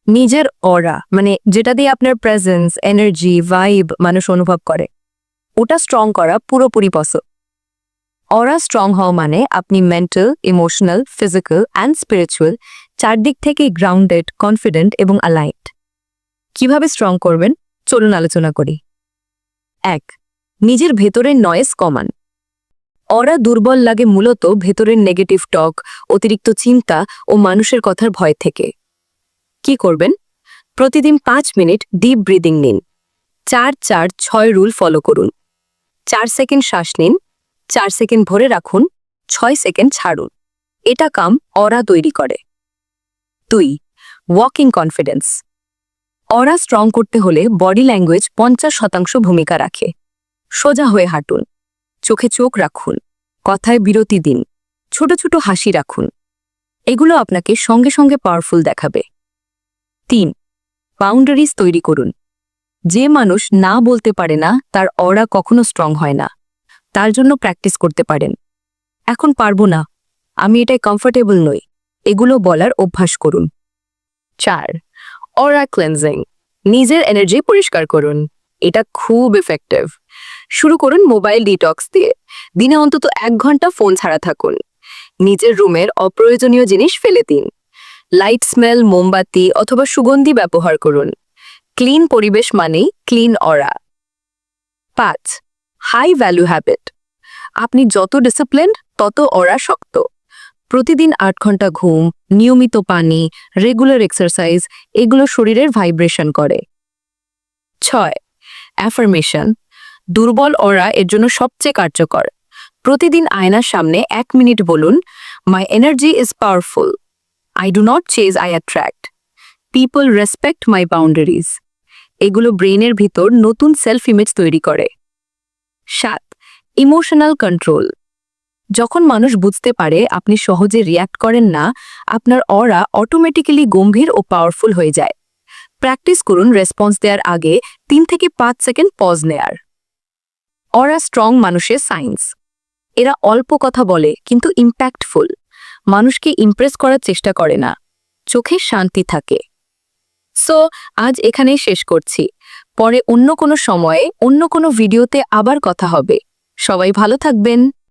নিজের অরা মানে যেটা দিয়ে আপনার প্রেজেন্স এনার্জি ভাইব মানুষ অনুভব করে ওটা স্ট্রং করা পুরোপুরি পসিবল। অরা স্ট্রং হওয়া মানে আপনি mental emotional physical and spiritual চারদিক থেকেই গ্রাউন্ডেড কনফিডেন্ট এবং অ্যালাইন্ড। কিভাবে স্ট্রং করবেন চলুন আলোচনা করি। 1. নিজের ভেতরের নয়েজ কমান। অরা দুর্বল লাগে মূলত ভেতরের নেগেটিভ টক, অতিরিক্ত চিন্তা ও মানুষের কথার ভয় থেকে। কি করবেন? প্রতিদিন 5 মিনিট ডিপ ব্রিদিং নিন। 4-4-6 রুল ফলো করুন। 4 সেকেন্ড শ্বাস নিন, 4 সেকেন্ড ভরে রাখুন, 6 সেকেন্ড ছাড়ুন। এটা কাম অরা তৈরি করে। 2. Walking confidence. অরা স্ট্রং করতে হলে বডি ল্যাঙ্গুয়েজ 50% ভূমিকা রাখে। সোজা হয়ে হাঁটুন, চোখে চোখ রাখুন, কথায় বিরতি দিন, ছোট ছোট হাসি রাখুন। এগুলো আপনাকে সঙ্গে সঙ্গে পাওয়ারফুল দেখাবে। 3. বাউন্ডারিজ তৈরি করুন। যে মানুষ না বলতে পারে না তার অরা কখনো স্ট্রং হয় না। তার জন্য প্র্যাকটিস করতে পারেন। এখন পারবো না, আমি এটাই কমফোর্টেবল নই, এগুলো বলার অভ্যাস করুন। 4. অরা ক্লেন্সিং। নিজের এনার্জি পরিষ্কার করুন। এটা খুব এফেক্টিভ। শুরু করুন মোবাইল ডিটক্স দিয়ে। দিনে অন্তত 1 ঘন্টা ফোন ছাড়া থাকুন। নিজের রুমের অপ্রয়োজনীয় জিনিস ফেলে দিন। লাইট স্মেল মোমবাতি অথবা সুগন্ধি ব্যবহার করুন। ক্লিন পরিবেশ মানেই clean aura. 5. High value habit. আপনি যত ডিসিপ্লিনড তত অরা শক্ত। প্রতিদিন 8 ঘন্টা ঘুম, নিয়মিত পানি, রেগুলার এক্সারসাইজ এগুলো শরীরের ভাইব্রেশন করে। 6. অ্যাফার্মেশন। দুর্বল অরা এর জন্য সবচেয়ে কার্যকর। প্রতিদিন আয়নার সামনে 1 মিনিট বলুন, my energy is powerful, I do not chase, I attract, people respect my boundaries. এগুলো ব্রেইনের ভিতর নতুন সেলফ ইমেজ তৈরি করে। 7. Emotional control. যখন মানুষ বুঝতে পারে আপনি সহজে রিয়্যাক্ট করেন না, আপনার অরা অটোমেটিক্যালি গম্ভীর ও পাওয়ারফুল হয়ে যায়। প্র্যাকটিস করুন রেসপন্স দেওয়ার আগে 3 থেকে 5 সেকেন্ড পজ নেয়ার। অরা স্ট্রং মানুষের সাইন্স। এরা অল্প কথা বলে কিন্তু ইম্প্যাক্টফুল। মানুষকে ইমপ্রেস করার চেষ্টা করে না, চোখে শান্তি থাকে। সো আজ এখানেই শেষ করছি। পরে অন্য কোনো সময়ে অন্য কোনো ভিডিওতে আবার কথা হবে। সবাই ভালো থাকবেন।